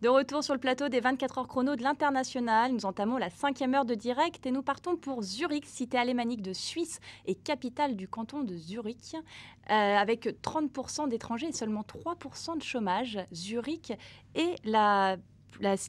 De retour sur le plateau des 24 heures chrono de l'International, nous entamons la 5e heure de direct et nous partons pour Zurich, cité alémanique de Suisse et capitale du canton de Zurich. Avec 30% d'étrangers et seulement 3% de chômage, Zurich est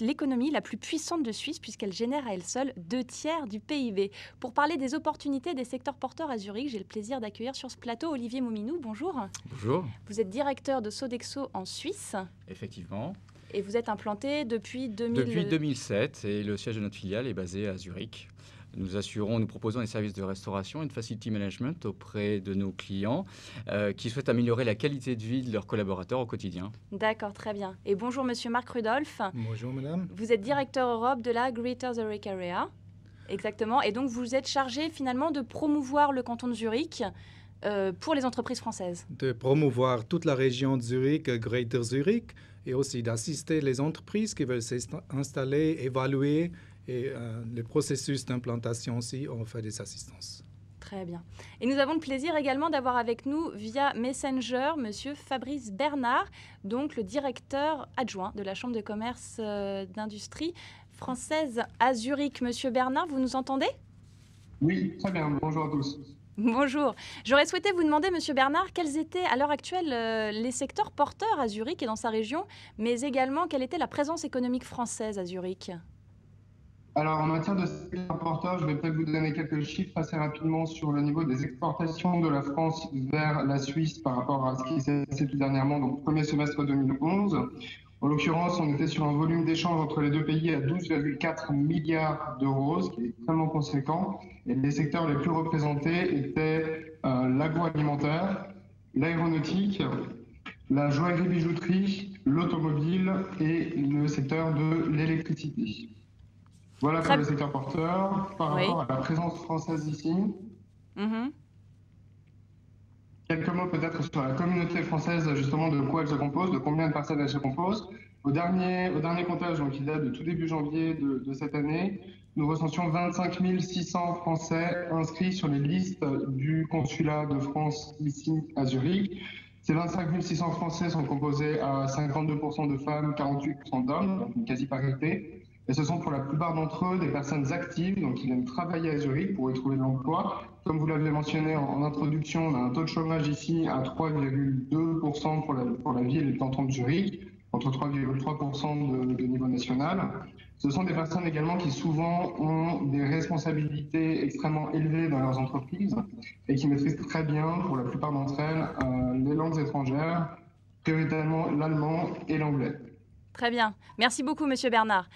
l'économie la plus puissante de Suisse puisqu'elle génère à elle seule 2/3 du PIB. Pour parler des opportunités des secteurs porteurs à Zurich, j'ai le plaisir d'accueillir sur ce plateau Olivier Mouminou. Bonjour. Bonjour. Vous êtes directeur de Sodexo en Suisse. Effectivement. Et vous êtes implanté depuis Depuis 2007 et le siège de notre filiale est basé à Zurich. Nous proposons des services de restauration et de facility management auprès de nos clients qui souhaitent améliorer la qualité de vie de leurs collaborateurs au quotidien. D'accord, très bien. Et bonjour Monsieur Marc Rudolph. Bonjour Madame. Vous êtes directeur Europe de la Greater Zurich Area. Exactement. Et donc vous êtes chargé finalement de promouvoir le canton de Zurich pour les entreprises françaises. De promouvoir toute la région de Zurich, Greater Zurich, et aussi d'assister les entreprises qui veulent s'installer, évaluer, et le processus d'implantation aussi, on fait des assistances. Très bien. Et nous avons le plaisir également d'avoir avec nous via Messenger Monsieur Fabrice Bernard, donc le directeur adjoint de la Chambre de commerce d'industrie française à Zurich. Monsieur Bernard, vous nous entendez ? Oui, très bien. Bonjour à tous. Bonjour. J'aurais souhaité vous demander, Monsieur Bernard, quels étaient à l'heure actuelle les secteurs porteurs à Zurich et dans sa région, mais également quelle était la présence économique française à Zurich ? Alors, en matière de secteur porteur, je vais peut-être vous donner quelques chiffres assez rapidement sur le niveau des exportations de la France vers la Suisse par rapport à ce qui s'est passé tout dernièrement, donc premier semestre 2011. En l'occurrence, on était sur un volume d'échange entre les deux pays à 12,4 milliards d'euros, ce qui est extrêmement conséquent. Et les secteurs les plus représentés étaient l'agroalimentaire, l'aéronautique, la joaillerie-bijouterie, l'automobile et le secteur de l'électricité. Voilà pour le secteur porteur. Par rapport à la présence française ici, quelques mots peut-être sur la communauté française, justement de quoi elle se compose, de combien de personnes elle se compose. Au dernier comptage, donc il date de tout début janvier de cette année, nous recensions 25 600 Français inscrits sur les listes du consulat de France ici à Zurich. Ces 25 600 Français sont composés à 52% de femmes, 48% d'hommes, donc une quasi-parité. Et ce sont pour la plupart d'entre eux des personnes actives, donc ils viennent travailler à Zurich pour y trouver de l'emploi. Comme vous l'avez mentionné en introduction, on a un taux de chômage ici à 3,2% pour la ville et le canton de Zurich, entre 3,3% de niveau national. Ce sont des personnes également qui souvent ont des responsabilités extrêmement élevées dans leurs entreprises et qui maîtrisent très bien, pour la plupart d'entre elles, les langues étrangères, prioritairement l'allemand et l'anglais. Très bien. Merci beaucoup, Monsieur Bernard.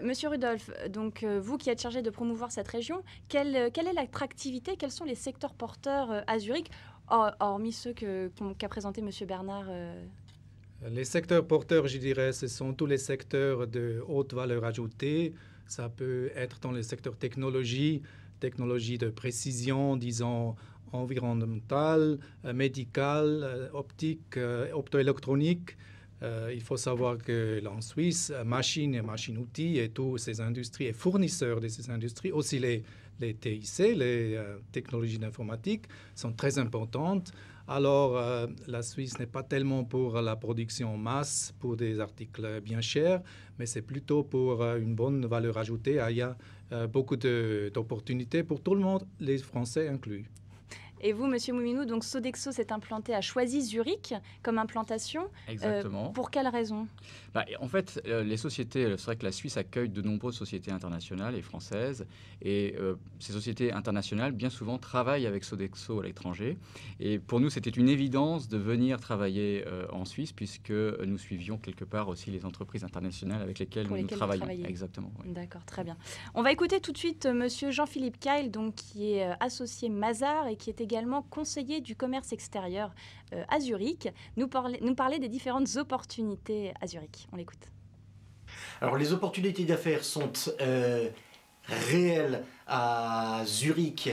Monsieur Rudolph, donc, vous qui êtes chargé de promouvoir cette région, quelle est l'attractivité, quels sont les secteurs porteurs à Zurich, hormis ceux qu'a présenté Monsieur Bernard Les secteurs porteurs, je dirais, ce sont tous les secteurs de haute valeur ajoutée. Ça peut être dans les secteurs technologie de précision, disons, environnementale, médicale, optique, optoélectronique. Il faut savoir qu'en Suisse, machines-outils et toutes ces industries et fournisseurs de ces industries, aussi les TIC, les technologies d'informatique, sont très importantes. Alors, la Suisse n'est pas tellement pour la production en masse, pour des articles bien chers, mais c'est plutôt pour une bonne valeur ajoutée. Il y a beaucoup d'opportunités pour tout le monde, les Français inclus. Et vous, Monsieur Mouminou, donc Sodexo s'est implanté à Choisy-Zurich comme implantation. Exactement. Pour quelle raison ? En fait, les sociétés, c'est vrai que la Suisse accueille de nombreuses sociétés internationales et françaises. Et ces sociétés internationales, bien souvent, travaillent avec Sodexo à l'étranger. Et pour nous, c'était une évidence de venir travailler en Suisse, puisque nous suivions quelque part aussi les entreprises internationales avec lesquelles nous travaillons. Exactement. Oui. D'accord, très bien. On va écouter tout de suite Monsieur Jean-Philippe Keil, donc, qui est associé Mazars et qui est également conseiller du commerce extérieur à Zurich, nous parler des différentes opportunités à Zurich. On l'écoute. Alors, les opportunités d'affaires sont réelles à Zurich,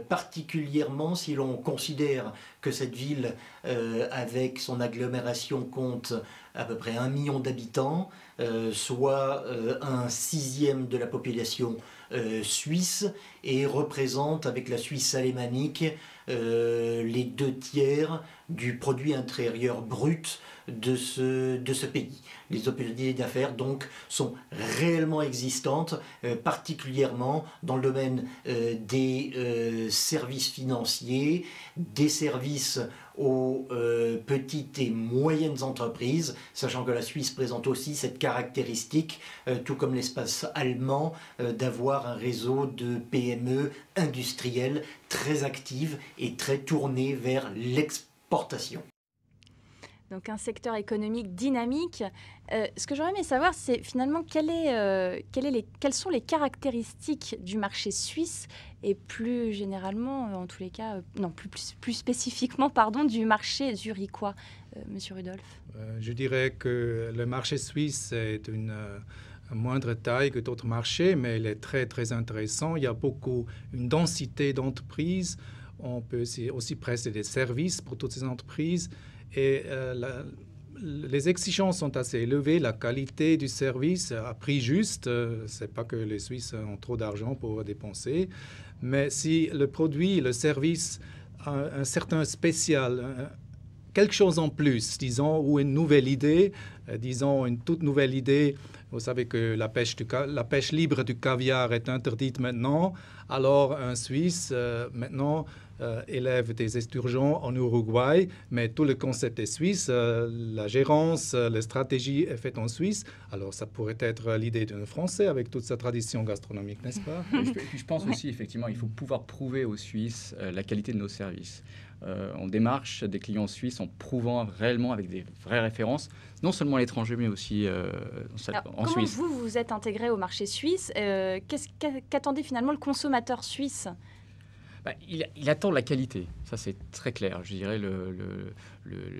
particulièrement si l'on considère que cette ville, avec son agglomération, compte à peu près 1 million d'habitants, soit un 1/6 de la population suisse, et représente avec la Suisse alémanique les 2/3 du produit intérieur brut de ce pays. Les opportunités d'affaires donc sont réellement existantes, particulièrement dans le domaine des services financiers, des services aux petites et moyennes entreprises, sachant que la Suisse présente aussi cette caractéristique, tout comme l'espace allemand, d'avoir un réseau de PME industrielles très actives et très tournées vers l'exportation. Donc un secteur économique dynamique. Ce que j'aurais aimé savoir, c'est finalement quelles sont les caractéristiques du marché suisse et plus généralement, en tous les cas, plus spécifiquement, du marché zurichois, Monsieur Rudolph. Je dirais que le marché suisse est une moindre taille que d'autres marchés, mais il est très très intéressant. Il y a une densité d'entreprises. On peut aussi prester des services pour toutes ces entreprises. Et les exigences sont assez élevées, la qualité du service à prix juste, c'est pas que les Suisses ont trop d'argent pour dépenser, mais si le produit, le service a un certain spécial, quelque chose en plus, disons, ou une nouvelle idée, disons une toute nouvelle idée. Vous savez que la pêche libre du caviar est interdite maintenant, alors un Suisse maintenant élève des esturgeons en Uruguay, mais tout le concept est suisse, la gérance, la stratégie est faite en Suisse. Alors ça pourrait être l'idée d'un Français avec toute sa tradition gastronomique, n'est-ce pas? Et puis je pense aussi, effectivement, il faut pouvoir prouver aux Suisses la qualité de nos services. On démarche des clients suisses en prouvant réellement avec des vraies références, non seulement à l'étranger, mais aussi en Suisse. Comment vous êtes intégré au marché suisse? Qu'attendait finalement le consommateur suisse? Il attend la qualité, ça c'est très clair. Je dirais le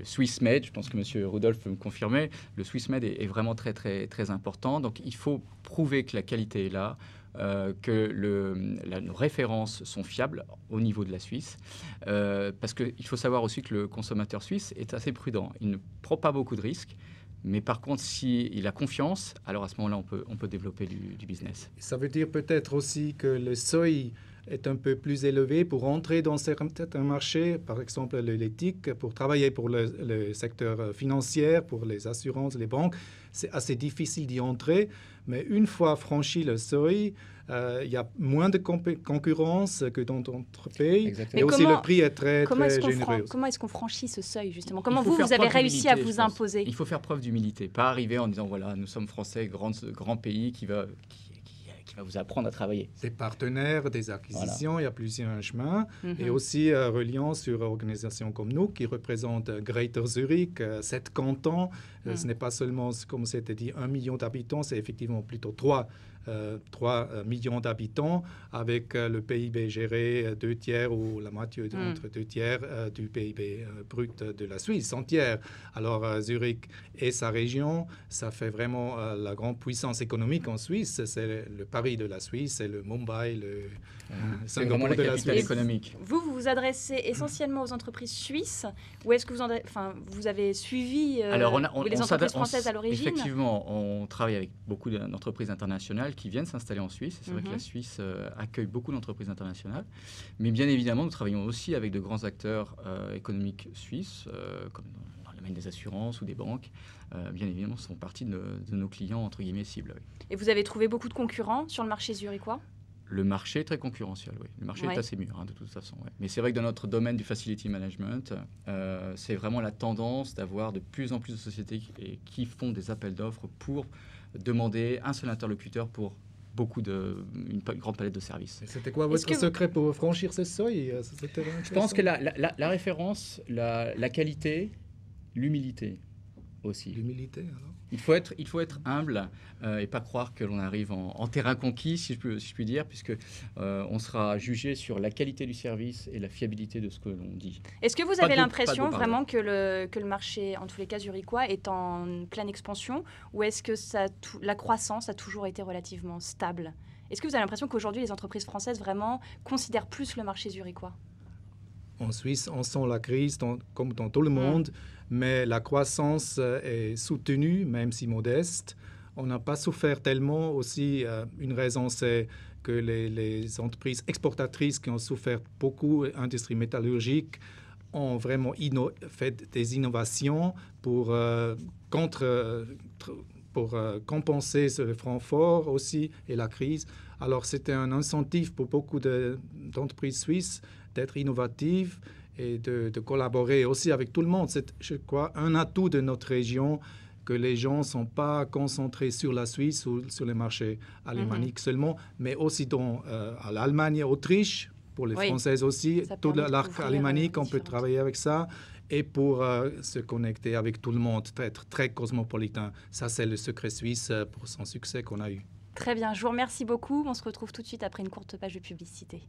Swiss Made, je pense que M. Rudolph peut me confirmer, le Swiss Made est vraiment très, très, très important. Donc il faut prouver que la qualité est là, que nos références sont fiables au niveau de la Suisse. Parce qu'il faut savoir aussi que le consommateur suisse est assez prudent. Il ne prend pas beaucoup de risques. Mais par contre, s'il a confiance, alors à ce moment-là, on peut développer du business. Ça veut dire peut-être aussi que le seuil est un peu plus élevé pour entrer dans certains marchés, par exemple l'éthique, pour travailler pour le secteur financier, pour les assurances, les banques. C'est assez difficile d'y entrer, mais une fois franchi le seuil, il y a moins de concurrence que dans d'autres pays. Exactement. Et aussi le prix est très généreux. Comment est-ce qu'on franchit ce seuil, justement? Comment vous avez réussi à vous imposer? Il faut faire preuve d'humilité, pas arriver en disant, voilà, nous sommes Français, grand pays qui va vous apprendre à travailler. Des partenaires, des acquisitions, voilà. Il y a plusieurs chemins. Et aussi reliant sur organisations comme nous qui représentent Greater Zurich, 7 cantons. Ce n'est pas seulement, comme c'était dit, 1 million d'habitants, c'est effectivement plutôt 3 millions d'habitants, avec le PIB géré 2/3 ou la moitié entre 2/3 du PIB brut de la Suisse entière. Alors Zurich et sa région, ça fait vraiment la grande puissance économique en Suisse. C'est le Paris de la Suisse, c'est le Mumbai, le Singapour de la Suisse. Économique. Vous vous adressez essentiellement aux entreprises suisses, ou est-ce que vous avez suivi les entreprises françaises à l'origine? Effectivement, on travaille avec beaucoup d'entreprises internationales qui viennent s'installer en Suisse. C'est vrai que la Suisse accueille beaucoup d'entreprises internationales. Mais bien évidemment, nous travaillons aussi avec de grands acteurs économiques suisses, comme dans le domaine des assurances ou des banques. Bien évidemment, ce sont partie de nos clients, entre guillemets, cibles. Oui. Et vous avez trouvé beaucoup de concurrents sur le marché zurichois? Le marché est très concurrentiel, oui. Le marché est assez mûr, de toute façon. Ouais. Mais c'est vrai que dans notre domaine du facility management, c'est vraiment la tendance d'avoir de plus en plus de sociétés qui font des appels d'offres pour demander un seul interlocuteur pour une grande palette de services. C'était quoi votre secret pour franchir ce seuil? Je pense que la référence, la qualité, l'humilité aussi. L'humilité, alors? Il faut être humble et pas croire que l'on arrive en terrain conquis, si je puis dire, puisque on sera jugé sur la qualité du service et la fiabilité de ce que l'on dit. Est-ce que vous avez l'impression vraiment que le marché, en tous les cas zurichois, est en pleine expansion, ou est-ce que la croissance a toujours été relativement stable? Est-ce que vous avez l'impression qu'aujourd'hui, les entreprises françaises vraiment considèrent plus le marché zurichois? En Suisse, on sent la crise comme dans tout le monde, mais la croissance est soutenue, même si modeste. On n'a pas souffert tellement aussi. Une raison, c'est que les entreprises exportatrices qui ont souffert beaucoup, industrie métallurgique, ont vraiment fait des innovations pour compenser ce franc fort aussi et la crise. Alors, c'était un incentive pour beaucoup d'entreprises suisses d'être innovatives et de collaborer aussi avec tout le monde. C'est, je crois, un atout de notre région que les gens ne sont pas concentrés sur la Suisse ou sur les marchés alémaniques seulement, mais aussi à l'Allemagne et Autriche, pour les Françaises aussi. Tout l'arc alémanique, on peut travailler avec ça. Et pour se connecter avec tout le monde, être très cosmopolitain. Ça, c'est le secret suisse pour son succès qu'on a eu. Très bien, je vous remercie beaucoup. On se retrouve tout de suite après une courte page de publicité.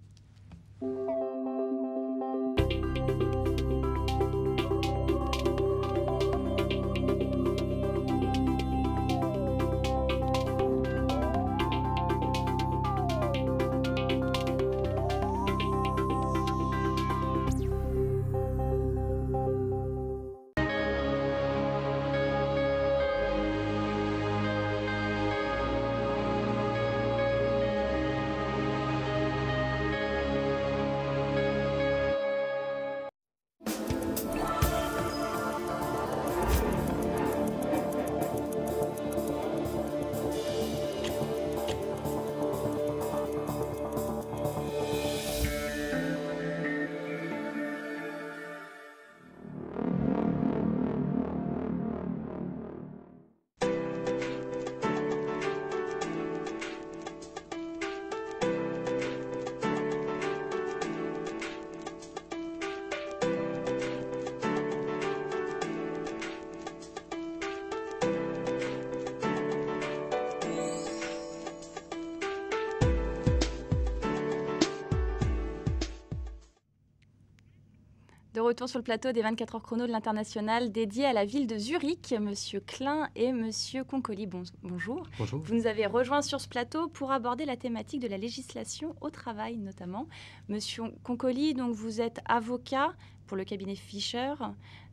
De retour sur le plateau des 24 heures chrono de l'International dédié à la ville de Zurich, Monsieur Klein et Monsieur Concoli. Bonjour. Bonjour. Vous nous avez rejoints sur ce plateau pour aborder la thématique de la législation au travail notamment. Monsieur Concoli, donc vous êtes avocat pour le cabinet Fischer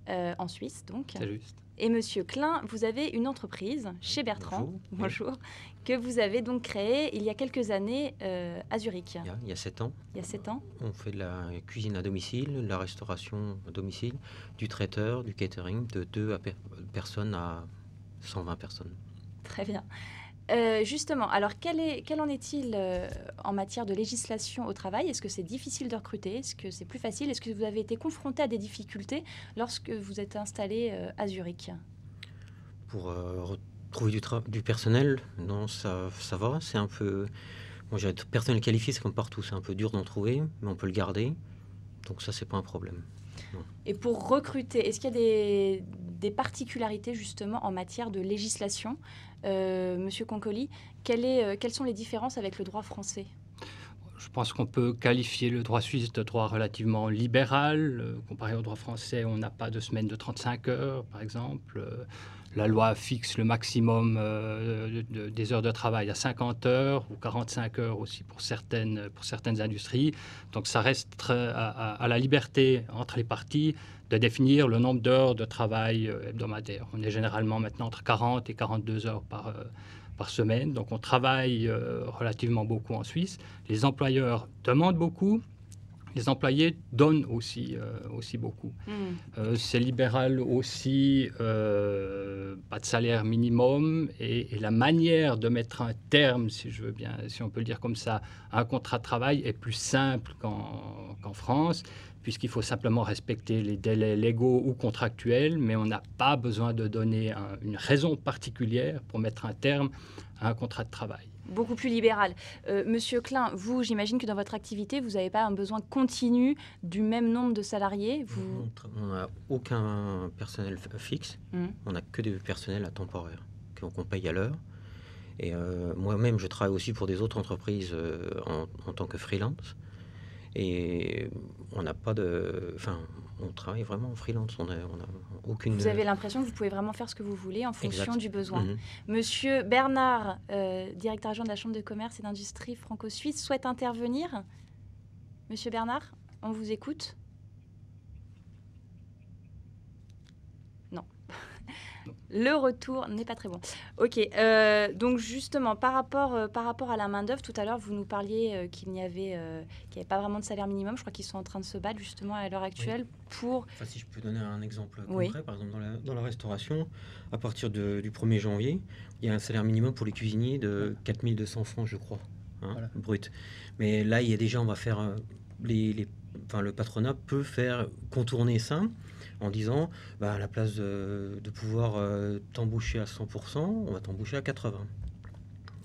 en Suisse, donc. C'est juste. Et Monsieur Klein, vous avez une entreprise chez Bertrand, bonjour, que vous avez donc créée il y a quelques années à Zurich. Il y a 7 ans. Il y a 7 ans. On fait de la cuisine à domicile, de la restauration à domicile, du traiteur, du catering, de 2 personnes à 120 personnes. Très bien. Justement, alors quel en est-il en matière de législation au travail? Est-ce que c'est difficile de recruter? Est-ce que c'est plus facile? Est-ce que vous avez été confronté à des difficultés lorsque vous êtes installé à Zurich? Pour retrouver du personnel, non, ça va. C'est un peu... Bon, j'ai du personnel qualifié, c'est comme partout. C'est un peu dur d'en trouver, mais on peut le garder. Donc ça, c'est pas un problème. Non. Et pour recruter, est-ce qu'il y a des particularités justement en matière de législation? Monsieur Concoli, quelles sont les différences avec le droit français? Je pense qu'on peut qualifier le droit suisse de droit relativement libéral. Comparé au droit français, on n'a pas de semaine de 35 heures, par exemple. La loi fixe le maximum des heures de travail à 50 heures ou 45 heures aussi pour certaines industries. Donc ça reste à la liberté entre les parties de définir le nombre d'heures de travail hebdomadaire. On est généralement maintenant entre 40 et 42 heures par semaine. Donc on travaille relativement beaucoup en Suisse. Les employeurs demandent beaucoup. Les employés donnent aussi beaucoup. C'est libéral aussi, pas de salaire minimum et la manière de mettre un terme, si on peut le dire comme ça, à un contrat de travail est plus simple qu'en France, puisqu'il faut simplement respecter les délais légaux ou contractuels, mais on n'a pas besoin de donner une raison particulière pour mettre un terme à un contrat de travail. Beaucoup plus libéral. Monsieur Klein, vous, j'imagine que dans votre activité, vous n'avez pas un besoin continu du même nombre de salariés. On n'a aucun personnel fixe. On n'a que des personnels à temporaire qu'on paye à l'heure. Et moi-même, je travaille aussi pour des autres entreprises en tant que freelance. Et on n'a pas de... Enfin, on travaille vraiment en freelance. On n'a aucune... Vous avez l'impression que vous pouvez vraiment faire ce que vous voulez en fonction du besoin. Mm-hmm. Monsieur Bernard, directeur adjoint de la Chambre de commerce et d'industrie franco-suisse, souhaite intervenir. Monsieur Bernard, on vous écoute. Non. Le retour n'est pas très bon. Ok, donc justement, par rapport à la main-d'œuvre, tout à l'heure, vous nous parliez qu'il n'y avait pas vraiment de salaire minimum. Je crois qu'ils sont en train de se battre justement à l'heure actuelle pour... Enfin, si je peux donner un exemple concret, par exemple, dans la restauration, à partir du 1er janvier, il y a un salaire minimum pour les cuisiniers de 4 200 francs, je crois, brut. Mais là, il y a déjà, on va faire... le patronat peut faire contourner ça en disant, à la place de pouvoir t'embaucher à 100%, on va t'embaucher à 80%,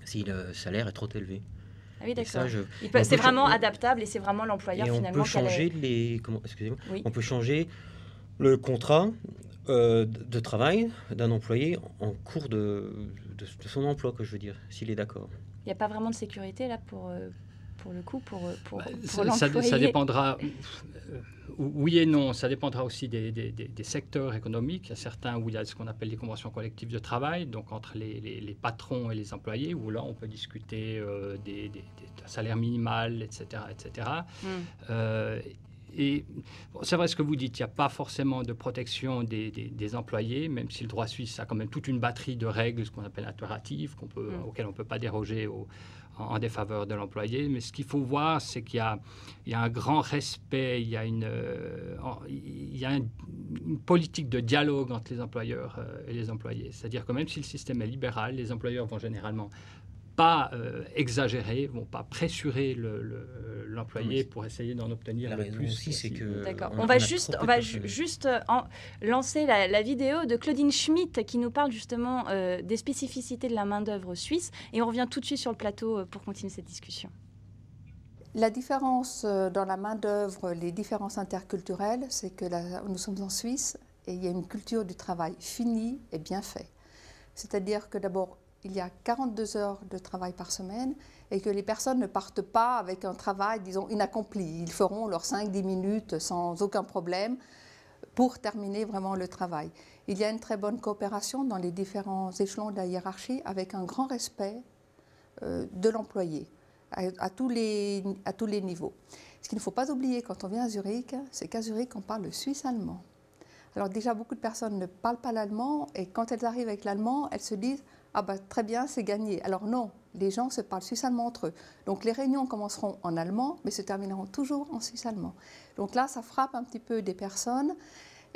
si le salaire est trop élevé. Ah oui, d'accord. C'est vraiment adaptable et c'est vraiment l'employeur finalement. On peut changer on peut changer le contrat de travail d'un employé en cours de son emploi, que je veux dire, s'il est d'accord. Il n'y a pas vraiment de sécurité là pour le coup, pour l'employé. Ça dépendra, oui et non, ça dépendra aussi des secteurs économiques. Il y a certains où il y a ce qu'on appelle les conventions collectives de travail, donc entre les patrons et les employés, où là on peut discuter d'un salaire minimal, etc. etc. Et c'est vrai ce que vous dites, il n'y a pas forcément de protection des employés, même si le droit suisse a quand même toute une batterie de règles, ce qu'on appelle impératives, auxquelles on ne peut pas déroger en défaveur de l'employé. Mais ce qu'il faut voir, c'est qu'il y a un grand respect, il y a une politique de dialogue entre les employeurs et les employés. C'est-à-dire que même si le système est libéral, les employeurs vont généralement pas exagérer, vont pas pressurer l'employé pour essayer d'en obtenir le plus aussi, c'est que d'accord. On va juste lancer la vidéo de Claudine Schmitt qui nous parle justement des spécificités de la main-d'œuvre suisse et on revient tout de suite sur le plateau pour continuer cette discussion. La différence dans la main-d'œuvre, les différences interculturelles, c'est que nous sommes en Suisse et il y a une culture du travail finie et bien fait. C'est-à-dire que d'abord, il y a 42 heures de travail par semaine et que les personnes ne partent pas avec un travail, disons, inaccompli. Ils feront leurs 5-10 minutes sans aucun problème pour terminer vraiment le travail. Il y a une très bonne coopération dans les différents échelons de la hiérarchie avec un grand respect de l'employé à tous les niveaux. Ce qu'il ne faut pas oublier quand on vient à Zurich, c'est qu'à Zurich, on parle le suisse-allemand. Alors déjà, beaucoup de personnes ne parlent pas l'allemand et quand elles arrivent avec l'allemand, elles se disent « Ah ben très bien, c'est gagné ». Alors non, les gens se parlent suisse-allemand entre eux. Donc les réunions commenceront en allemand, mais se termineront toujours en suisse-allemand. Donc là, ça frappe un petit peu des personnes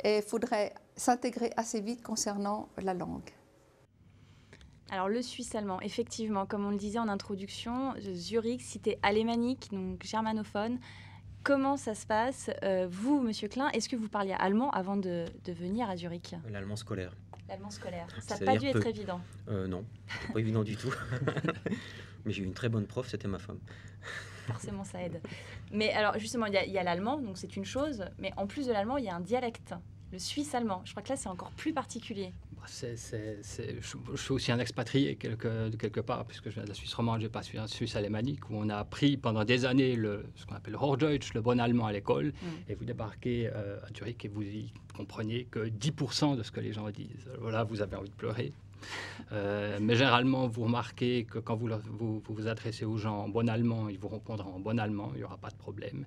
et il faudrait s'intégrer assez vite concernant la langue. Alors le suisse-allemand, effectivement, comme on le disait en introduction, Zurich, cité alémanique, donc germanophone. Comment ça se passe vous, Monsieur Klein, est-ce que vous parliez allemand avant de venir à Zurich? L'allemand scolaire. L'allemand scolaire. Ça n'a pas dû être évident. Non, c'était pas évident du tout. Mais j'ai eu une très bonne prof, c'était ma femme. Forcément, ça aide. Mais alors, justement, il y a l'allemand, donc c'est une chose. Mais en plus de l'allemand, il y a un dialecte, le suisse-allemand. Je crois que là, c'est encore plus particulier. Je suis aussi un expatrié quelque part, puisque je viens de la Suisse romande, j'ai pas suivi un Suisse alémanique, où on a appris pendant des années ce qu'on appelle le Hochdeutsch, le bon allemand à l'école, et vous débarquez à Zurich et vous y comprenez que 10% de ce que les gens disent. Voilà, vous avez envie de pleurer. Mais généralement, vous remarquez que quand vous adressez aux gens en bon allemand, ils vous répondront en bon allemand, il n'y aura pas de problème.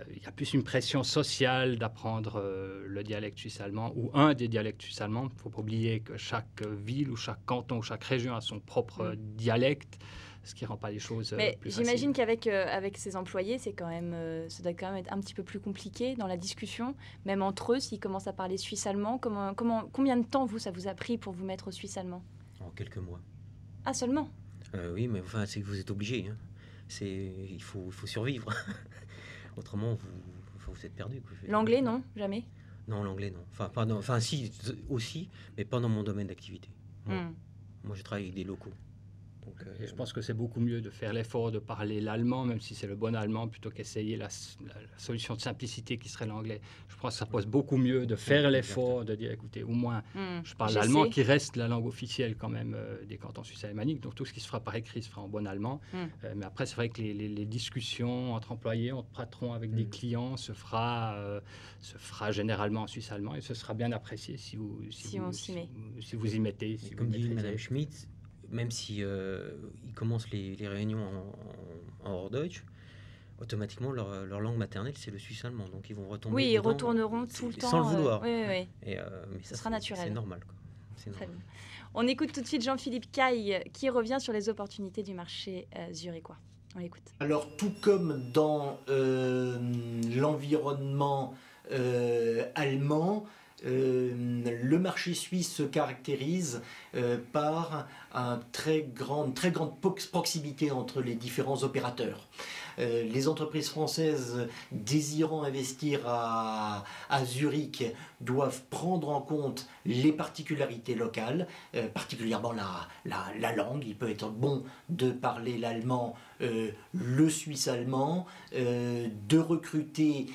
Il y a plus une pression sociale d'apprendre le dialecte suisse-allemand ou un des dialectes suisse-allemands. Il ne faut pas oublier que chaque ville ou chaque canton ou chaque région a son propre dialecte, ce qui ne rend pas les choses plus faciles. J'imagine qu'avec ses employés, ça doit quand même être un petit peu plus compliqué dans la discussion, même entre eux, s'ils commencent à parler suisse-allemand. Combien de temps, ça vous a pris pour vous mettre au suisse-allemand? En quelques mois. Ah, seulement? Oui, mais enfin, c'est que vous êtes obligé. Hein. Il faut survivre. Autrement, vous êtes perdu. L'anglais, non? Jamais? Non, l'anglais, non. Enfin, si, aussi, mais pas dans mon domaine d'activité. Moi, je travaille avec des locaux. Donc, je pense que c'est beaucoup mieux de faire l'effort de parler l'allemand, même si c'est le bon allemand, plutôt qu'essayer la solution de simplicité qui serait l'anglais. Je pense que ça pose beaucoup mieux de faire l'effort, de dire, écoutez, au moins, je parle l'allemand, qui reste la langue officielle quand même des cantons suisses alémaniques. Donc tout ce qui se fera par écrit se fera en bon allemand. Mais après, c'est vrai que les discussions entre employés, entre patrons avec des clients se fera généralement en suisse allemand et ce sera bien apprécié si vous y mettez. Comme dit Mme Schmitt, même si ils commencent les réunions en Hochdeutsch, automatiquement, leur langue maternelle, c'est le suisse allemand. Donc, ils vont retomber. Oui, ils dedans, retourneront tout le temps. Sans le vouloir. Oui. Mais ça sera naturel. C'est normal. Quoi. Très bien. On écoute tout de suite Jean-Philippe Caille qui revient sur les opportunités du marché zurichois. On l'écoute. Alors, tout comme dans l'environnement allemand, le marché suisse se caractérise par une très grande proximité entre les différents opérateurs. Les entreprises françaises désirant investir à Zurich doivent prendre en compte les particularités locales, particulièrement la langue. Il peut être bon de parler l'allemand, le suisse allemand, de recruter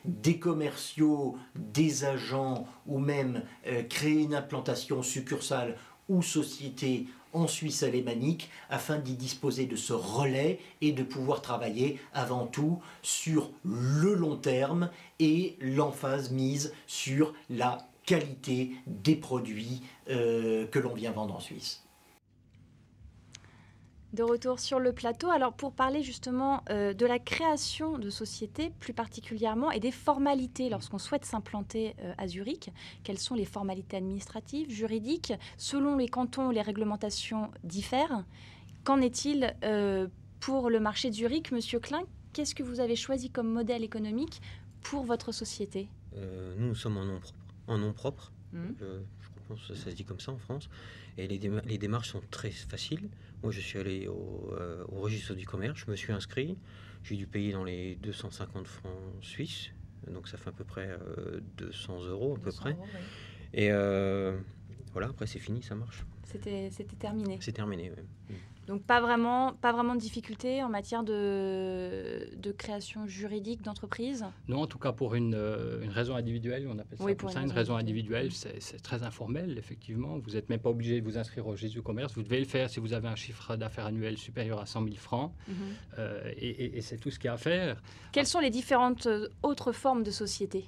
des commerciaux, des agents ou même créer une implantation succursale ou société en Suisse alémanique afin d'y disposer de ce relais et de pouvoir travailler avant tout sur le long terme et l'emphase mise sur la qualité des produits que l'on vient vendre en Suisse. De retour sur le plateau, alors pour parler justement de la création de sociétés plus particulièrement et des formalités lorsqu'on souhaite s'implanter à Zurich, quelles sont les formalités administratives, juridiques, selon les cantons, les réglementations diffèrent. Qu'en est-il pour le marché de Zurich, Monsieur Klein? Qu'est-ce que vous avez choisi comme modèle économique pour votre société? Nous sommes en nom propre. Je pense que ça se dit comme ça en France. Et les démarches sont très faciles. Moi, je suis allé au registre du commerce, je me suis inscrit. J'ai dû payer dans les 250 francs suisses. Donc, ça fait à peu près 200 euros à peu près. Euros, oui. Et voilà, après, c'est fini, ça marche. C'était terminé. C'est terminé, oui. Donc, pas vraiment de difficulté en matière de création juridique d'entreprise? Non, en tout cas pour une raison individuelle, on appelle ça comme ça, une raison individuelle, c'est très informel, effectivement. Vous n'êtes même pas obligé de vous inscrire au registre du commerce. Vous devez le faire si vous avez un chiffre d'affaires annuel supérieur à 100 000 francs. Et c'est tout ce qu'il y a à faire. Quelles sont les différentes autres formes de sociétés?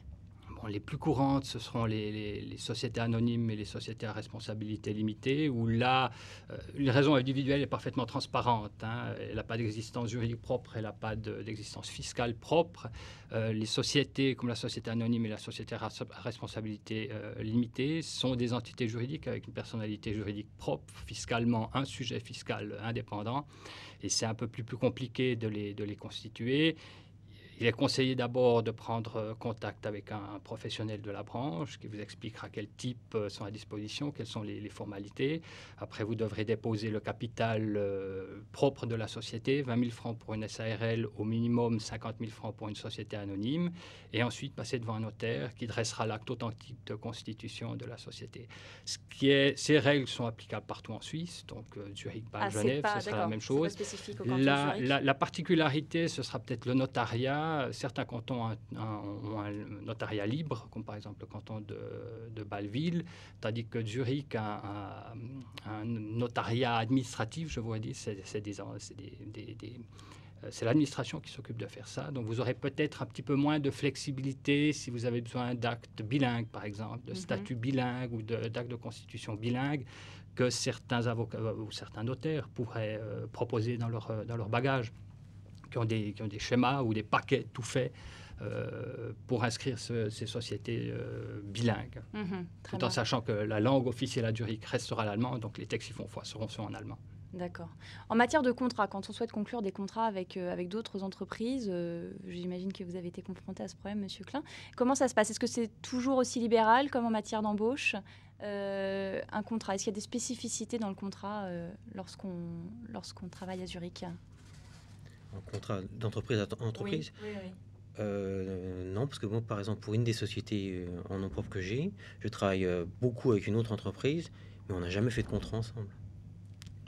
Les plus courantes, ce seront les sociétés anonymes et les sociétés à responsabilité limitée, où là, une raison individuelle est parfaitement transparente. Elle n'a pas d'existence juridique propre, elle n'a pas d'existence fiscale propre. Les sociétés comme la société anonyme et la société à responsabilité limitée sont des entités juridiques avec une personnalité juridique propre, fiscalement un sujet fiscal indépendant. Et c'est un peu plus compliqué de les constituer. Il est conseillé d'abord de prendre contact avec un professionnel de la branche qui vous expliquera quels types sont à disposition, quelles sont les formalités. Après, vous devrez déposer le capital propre de la société, 20 000 francs pour une SARL, au minimum 50 000 francs pour une société anonyme, et ensuite passer devant un notaire qui dressera l'acte authentique de constitution de la société. Ces règles sont applicables partout en Suisse, donc Zurich, Bâle, Genève, ce sera la même chose. La particularité, ce sera peut-être le notariat. Certains cantons ont un notariat libre, comme par exemple le canton de Bâle-Ville, tandis que Zurich a un notariat administratif, je vous ai dit, c'est l'administration qui s'occupe de faire ça. Donc vous aurez peut-être un petit peu moins de flexibilité si vous avez besoin d'actes bilingues, par exemple, de statuts bilingues ou d'actes de constitution bilingues, que certains avocats ou certains notaires pourraient proposer dans leur bagage. Qui ont des schémas ou des paquets tout faits pour inscrire ces sociétés bilingues. Tout en sachant que la langue officielle à Zurich restera l'allemand, donc les textes, s'ils font foi, seront en allemand. D'accord. En matière de contrat, quand on souhaite conclure des contrats avec d'autres entreprises, j'imagine que vous avez été confronté à ce problème, Monsieur Klein. Comment ça se passe? Est-ce que c'est toujours aussi libéral comme en matière d'embauche un contrat? Est-ce qu'il y a des spécificités dans le contrat lorsqu'on travaille à Zurich? Un contrat d'entreprise à entreprise? Oui. Non, parce que moi, par exemple, pour une des sociétés en nom propre que j'ai, je travaille beaucoup avec une autre entreprise, mais on n'a jamais fait de contrat ensemble.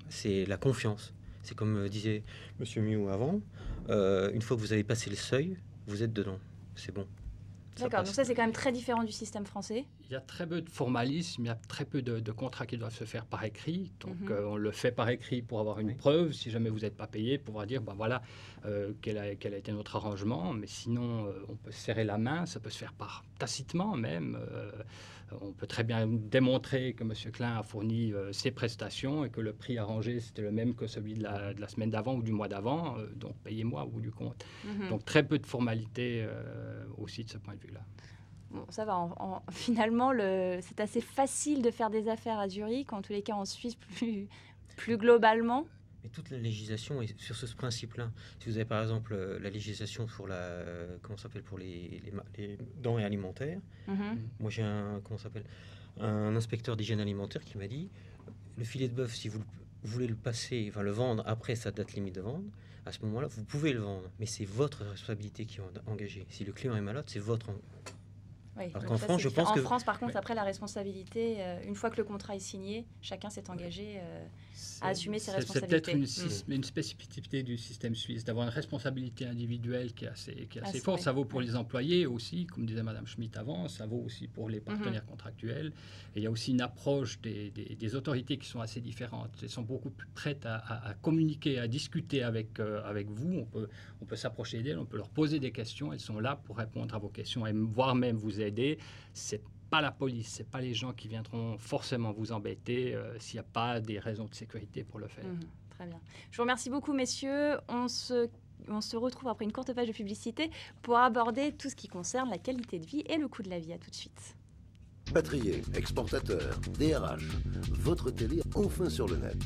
C'est la confiance. C'est comme disait M. Miou avant, une fois que vous avez passé le seuil, vous êtes dedans. C'est bon. D'accord, donc ça c'est quand même très différent du système français. Il y a très peu de formalisme, il y a très peu de contrats qui doivent se faire par écrit. Donc on le fait par écrit pour avoir une preuve. Si jamais vous n'êtes pas payé, pour pouvoir dire voilà quel a été notre arrangement. Mais sinon, on peut se serrer la main, ça peut se faire tacitement même. On peut très bien démontrer que M. Klein a fourni ses prestations et que le prix arrangé c'était le même que celui de la semaine d'avant ou du mois d'avant. Donc payez-moi au bout du compte. Donc très peu de formalités aussi de ce point de vue-là. Bon, ça va. Finalement, c'est assez facile de faire des affaires à Zurich, en tous les cas en Suisse plus globalement. Mais toute la législation est sur ce principe-là. Si vous avez par exemple la législation pour pour les denrées alimentaires, moi j'ai un inspecteur d'hygiène alimentaire qui m'a dit le filet de bœuf, si vous voulez le vendre après sa date limite de vente, à ce moment-là, vous pouvez le vendre, mais c'est votre responsabilité qui est engagée. Si le client est malade, c'est votre. Oui, alors qu'en France, je pense que... En France, par contre, après la responsabilité, une fois que le contrat est signé, chacun s'est engagé à assumer ses responsabilités. C'est peut-être une spécificité du système suisse, d'avoir une responsabilité individuelle qui est assez forte. Ça vaut pour les employés aussi, comme disait Mme Schmitt avant, ça vaut aussi pour les partenaires contractuels. Et il y a aussi une approche des autorités qui sont assez différentes. Elles sont beaucoup plus prêtes à communiquer, à discuter avec vous. On peut s'approcher d'elles, on peut leur poser des questions. Elles sont là pour répondre à vos questions et voire même vous aider. C'est pas la police, c'est pas les gens qui viendront forcément vous embêter s'il n'y a pas des raisons de sécurité pour le faire. Très bien. Je vous remercie beaucoup, messieurs. On se retrouve après une courte page de publicité pour aborder tout ce qui concerne la qualité de vie et le coût de la vie. À tout de suite. Expatriés, exportateurs, DRH, votre télé enfin sur le net.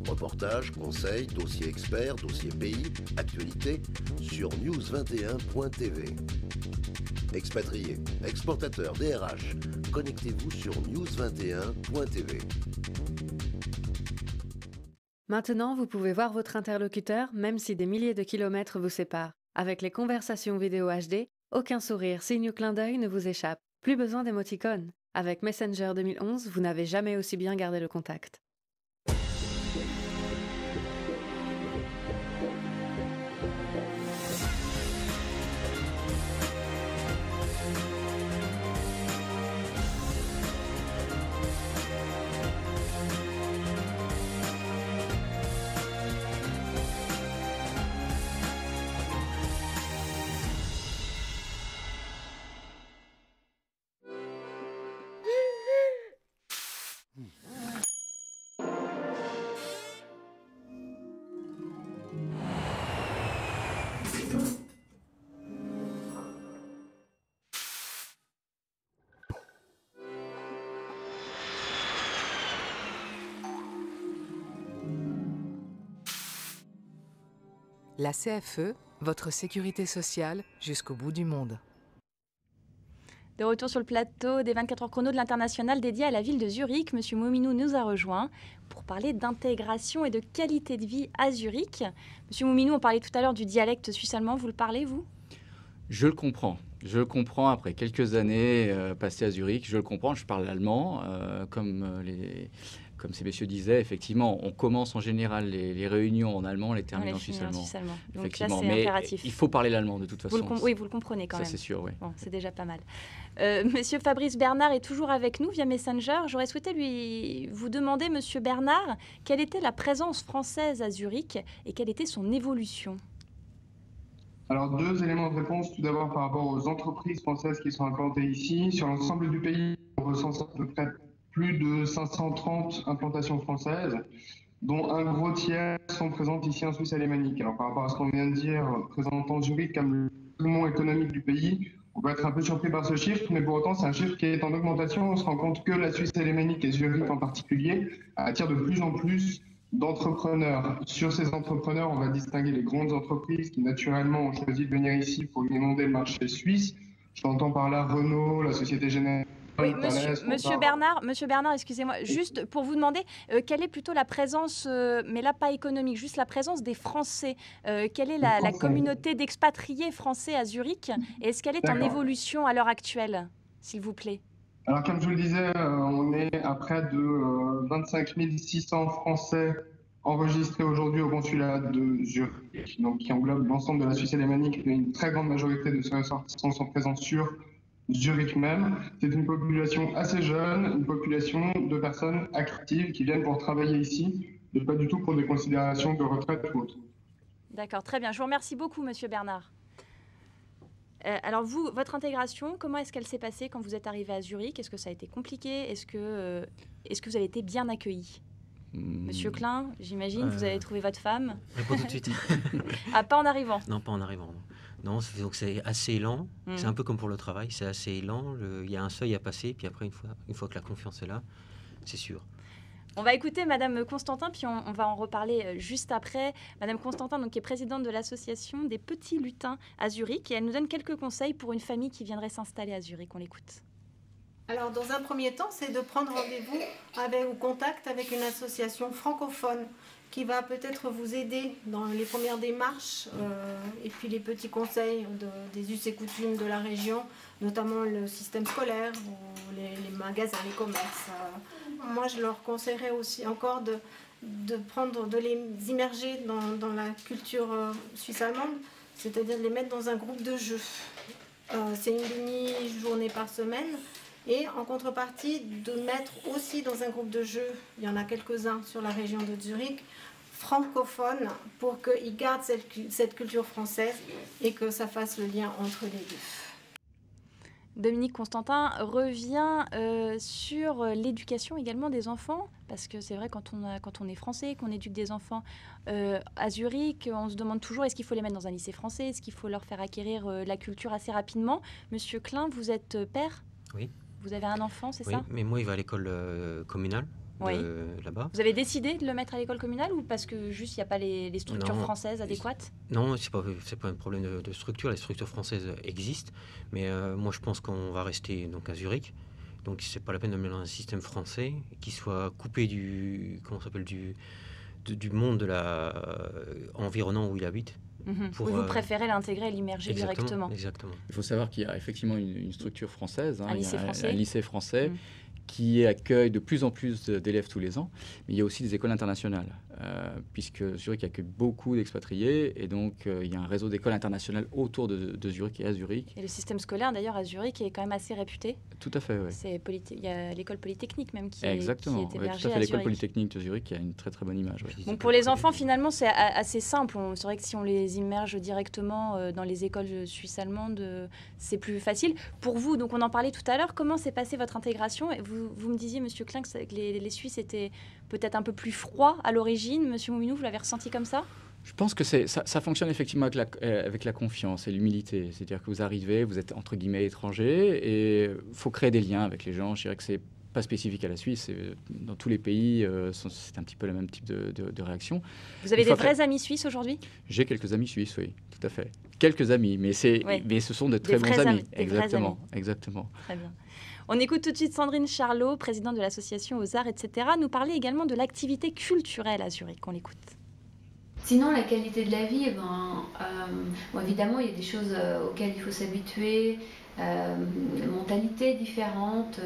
Reportages, conseils, dossiers experts, dossiers pays, actualités sur news21.tv. Expatriés, exportateurs, DRH, connectez-vous sur news21.tv. Maintenant, vous pouvez voir votre interlocuteur même si des milliers de kilomètres vous séparent. Avec les conversations vidéo HD, aucun sourire, signe ou clin d'œil ne vous échappe. Plus besoin d'émoticônes. Avec Messenger 2011, vous n'avez jamais aussi bien gardé le contact. La CFE, votre sécurité sociale jusqu'au bout du monde. De retour sur le plateau des 24 heures chrono de l'International dédié à la ville de Zurich, Monsieur Mouminou nous a rejoint pour parler d'intégration et de qualité de vie à Zurich. Monsieur Mouminou, on parlait tout à l'heure du dialecte suisse-allemand, vous le parlez, vous ? Je le comprends. Je le comprends après quelques années passées à Zurich. Je le comprends, je parle l'allemand, comme ces messieurs disaient, effectivement, on commence en général les réunions en allemand, les termine en suisse-allemand. Donc là, c'est impératif. Il faut parler l'allemand de toute façon. Oui, vous le comprenez quand même. Ça, c'est sûr, oui. Bon, c'est déjà pas mal. Monsieur Fabrice Bernard est toujours avec nous via Messenger. J'aurais souhaité vous demander, Monsieur Bernard, quelle était la présence française à Zurich et quelle était son évolution ? Alors, deux éléments de réponse. Tout d'abord, par rapport aux entreprises françaises qui sont implantées ici. Sur l'ensemble du pays, on recense à peu près plus de 530 implantations françaises, dont un gros tiers sont présentes ici en Suisse alémanique. Alors, par rapport à ce qu'on vient de dire, présentant Zurich comme le poumon économique du pays, on peut être un peu surpris par ce chiffre, mais pour autant, c'est un chiffre qui est en augmentation. On se rend compte que la Suisse alémanique et Zurich en particulier attirent de plus en plus d'entrepreneurs. Sur ces entrepreneurs, on va distinguer les grandes entreprises qui, naturellement, ont choisi de venir ici pour inonder le marché suisse. J'entends par là Renault, la Société Générale. Oui, Monsieur Bernard, excusez-moi, juste pour vous demander, quelle est plutôt la présence, mais là pas économique, juste la présence des Français. Quelle est la communauté d'expatriés français à Zurich et est-ce qu'elle est en évolution à l'heure actuelle, s'il vous plaît ? Alors, comme je vous le disais, on est à près de 25 600 Français enregistrés aujourd'hui au consulat de Zurich, donc qui englobe l'ensemble de la Suisse alémanique, et une très grande majorité de ces ressortissants sont présents sur Zurich même, c'est une population assez jeune, une population de personnes actives qui viennent pour travailler ici, et pas du tout pour des considérations de retraite ou autre. D'accord, très bien. Je vous remercie beaucoup, Monsieur Bernard. Alors vous, votre intégration, comment est-ce qu'elle s'est passée quand vous êtes arrivé à Zurich? Est-ce que ça a été compliqué? Est-ce que vous avez été bien accueilli? Monsieur Klein, j'imagine, vous avez trouvé votre femme. Pas tout de suite. Ah, pas en arrivant? Non, pas en arrivant. Non, donc c'est assez lent. C'est un peu comme pour le travail, c'est assez lent. Il y a un seuil à passer, puis après, une fois que la confiance est là, c'est sûr. On va écouter Madame Constantin, puis on va en reparler juste après. Madame Constantin, donc, qui est présidente de l'association des petits lutins à Zurich, et elle nous donne quelques conseils pour une famille qui viendrait s'installer à Zurich. On l'écoute. Alors, dans un premier temps, c'est de prendre rendez-vous ou contact avec une association francophone qui va peut-être vous aider dans les premières démarches et puis les petits conseils des us et coutumes de la région, notamment le système scolaire ou les magasins, les commerces. Moi, je leur conseillerais aussi encore de les immerger dans la culture suisse-allemande, c'est-à-dire de les mettre dans un groupe de jeu. C'est une demi-journée par semaine. Et en contrepartie, de mettre aussi dans un groupe de jeu, il y en a quelques-uns sur la région de Zurich, francophones, pour qu'ils gardent cette culture française et que ça fasse le lien entre les deux. Dominique Constantin revient sur l'éducation également des enfants, parce que c'est vrai, quand on est français, qu'on éduque des enfants à Zurich, on se demande toujours, est-ce qu'il faut les mettre dans un lycée français? Est-ce qu'il faut leur faire acquérir la culture assez rapidement? Monsieur Klein, vous êtes père? Oui. Vous avez un enfant, c'est ça? Oui, mais moi, il va à l'école communale, là-bas. Vous avez décidé de le mettre à l'école communale ou parce que juste il n'y a pas les structures françaises adéquates? Non, c'est pas un problème de structure. Les structures françaises existent, mais moi, je pense qu'on va rester donc à Zurich. Donc, c'est pas la peine de mettre dans un système français qui soit coupé du monde environnant où il habite. Vous préférez l'intégrer et l'immerger directement. Exactement. Il faut savoir qu'il y a effectivement une structure française, un lycée français qui accueille de plus en plus d'élèves tous les ans. Mais il y a aussi des écoles internationales, puisque Zurich accueille beaucoup d'expatriés, et donc il y a un réseau d'écoles internationales autour de Zurich et à Zurich. Et le système scolaire, d'ailleurs, à Zurich, est quand même assez réputé. Tout à fait, oui. Il y a l'école polytechnique même qui Exactement. Qui est hébergée tout à fait, l'école Zurich. polytechnique de Zurich qui a une très très bonne image. Oui. Donc pour les enfants, finalement, c'est assez simple. C'est vrai que si on les immerge directement dans les écoles suisses-allemandes, c'est plus facile. Pour vous, donc on en parlait tout à l'heure, comment s'est passée votre intégration? Vous me disiez, Monsieur Klein, que les Suisses étaient peut-être un peu plus froids à l'origine. Monsieur Mouminou, vous l'avez ressenti comme ça? Je pense que ça fonctionne effectivement avec la confiance et l'humilité. C'est-à-dire que vous arrivez, vous êtes entre guillemets étranger, et il faut créer des liens avec les gens. Je dirais que c'est pas spécifique à la Suisse. Dans tous les pays, c'est un petit peu le même type de réaction. Vous avez des vrais amis suisses aujourd'hui? J'ai quelques amis suisses, oui, tout à fait. Quelques amis, mais ce sont de très bons amis. Exactement. Très bien. On écoute tout de suite Sandrine Charlot, présidente de l'association aux arts, etc., nous parler également de l'activité culturelle à Zurich. On l'écoute. Sinon, la qualité de la vie, évidemment, il y a des choses auxquelles il faut s'habituer, mentalité différente,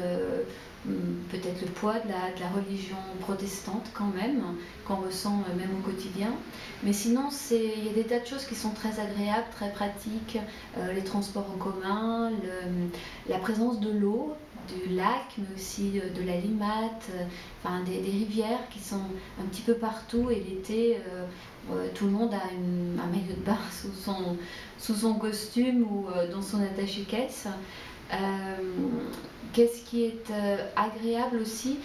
peut-être le poids de la religion protestante quand même, qu'on ressent même au quotidien. Mais sinon, il y a des tas de choses qui sont très agréables, très pratiques, les transports en commun, la présence de l'eau, du lac, mais aussi de la limate, des rivières qui sont un petit peu partout, et l'été, tout le monde a un maillot de bain sous son costume ou dans son attaché-caisse. Qu'est-ce qui est agréable aussi,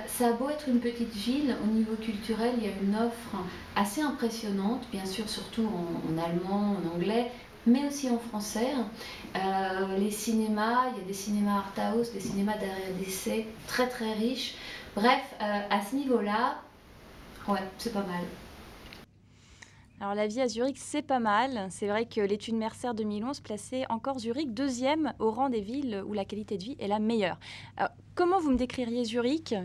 ça a beau être une petite ville, au niveau culturel, il y a une offre assez impressionnante, bien sûr, surtout en allemand, en anglais, mais aussi en français. Les cinémas, il y a des cinémas art house, des cinémas d'arrêt d'essai très très riches. Bref, à ce niveau-là, ouais, c'est pas mal. Alors la vie à Zurich, c'est pas mal. C'est vrai que l'étude Mercer 2011 plaçait encore Zurich deuxième au rang des villes où la qualité de vie est la meilleure. Alors, comment vous me décririez Zurich?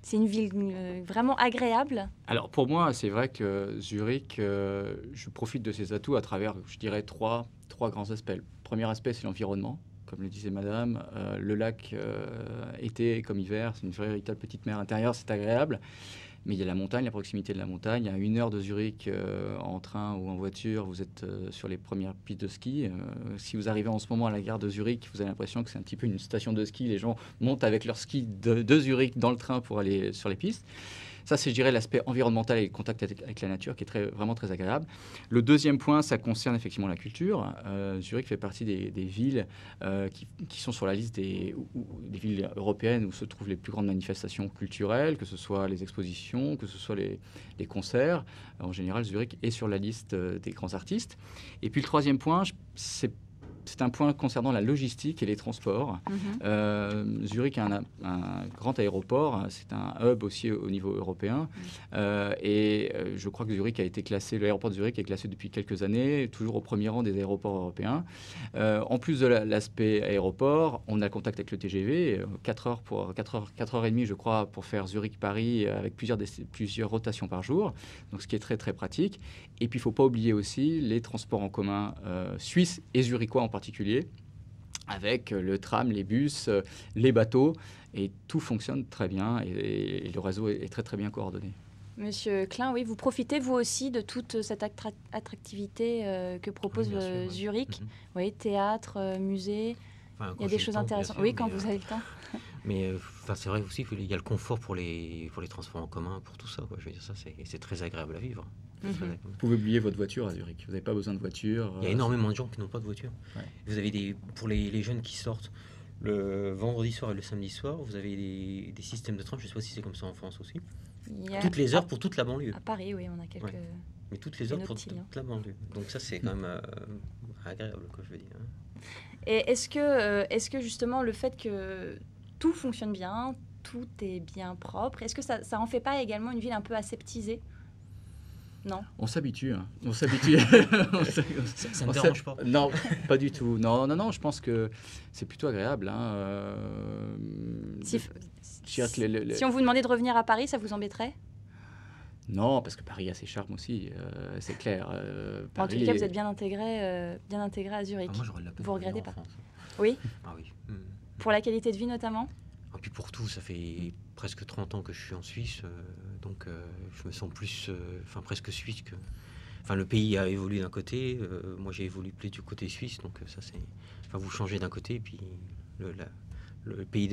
C'est une ville vraiment agréable? Alors pour moi, c'est vrai que Zurich, je profite de ses atouts à travers, je dirais, trois grands aspects. Le premier aspect, c'est l'environnement. Comme le disait madame, le lac, été comme hiver, c'est une véritable petite mer intérieure, c'est agréable. Mais il y a la montagne, la proximité de la montagne. À 1 heure de Zurich, en train ou en voiture, vous êtes sur les premières pistes de ski. Si vous arrivez en ce moment à la gare de Zurich, vous avez l'impression que c'est un petit peu une station de ski. Les gens montent avec leur ski de Zurich dans le train pour aller sur les pistes. Ça, c'est, je dirais, l'aspect environnemental et le contact avec la nature qui est vraiment très agréable. Le deuxième point, ça concerne effectivement la culture. Zurich fait partie des villes qui sont sur la liste des villes européennes où se trouvent les plus grandes manifestations culturelles, que ce soit les expositions, que ce soit les concerts. En général, Zurich est sur la liste des grands artistes. Et puis le troisième point, c'est un point concernant la logistique et les transports. Zurich a un grand aéroport, c'est un hub aussi au niveau européen. Et je crois que l'aéroport de Zurich est classé depuis quelques années, toujours au premier rang des aéroports européens. En plus de l'aspect aéroport, on a le contact avec le TGV, 4h30 je crois, pour faire Zurich-Paris avec plusieurs rotations par jour, donc ce qui est très très pratique. Et puis il ne faut pas oublier aussi les transports en commun suisses et zurichois en particulier, avec le tram, les bus, les bateaux, et tout fonctionne très bien et le réseau est très très bien coordonné. Monsieur Klein, oui, vous profitez vous aussi de toute cette attractivité que propose Zurich, oui, théâtre, musée, il y a des choses intéressantes. Oui, quand vous avez le temps. Mais c'est vrai aussi qu'il y a le confort pour les transports en commun, pour tout ça, quoi. Je veux dire, ça, c'est très agréable à vivre. Vous pouvez oublier votre voiture à Zurich. Vous n'avez pas besoin de voiture. Il y a énormément de gens qui n'ont pas de voiture. Ouais. Vous avez pour les jeunes qui sortent le vendredi soir et le samedi soir, vous avez des systèmes de tram. Je ne sais pas si c'est comme ça en France aussi. Toutes les heures pour toute la banlieue. À Paris, oui, on a quelques. Ouais. Mais toutes les heures pour toute la banlieue. Donc ça, c'est quand même agréable, quoi, je veux dire. Et est-ce que justement le fait que tout fonctionne bien, tout est bien propre, est-ce que ça en fait pas également une ville un peu aseptisée ? Non. On s'habitue. On s'habitue. Ça ne dérange pas. Non, pas du tout. Non. Je pense que c'est plutôt agréable. Si on vous demandait de revenir à Paris, ça vous embêterait ? Non, parce que Paris a ses charmes aussi, c'est clair. En tout cas, vous êtes bien intégré à Zurich. Moi, j'aurais de la peine. Vous regrettez pas ? Oui. Ah oui. Pour la qualité de vie notamment ? Et puis pour tout, ça fait presque 30 ans que je suis en Suisse, donc je me sens plus, presque suisse que... le pays a évolué d'un côté, moi j'ai évolué plus du côté suisse, donc ça c'est... vous changez d'un côté, et puis le pays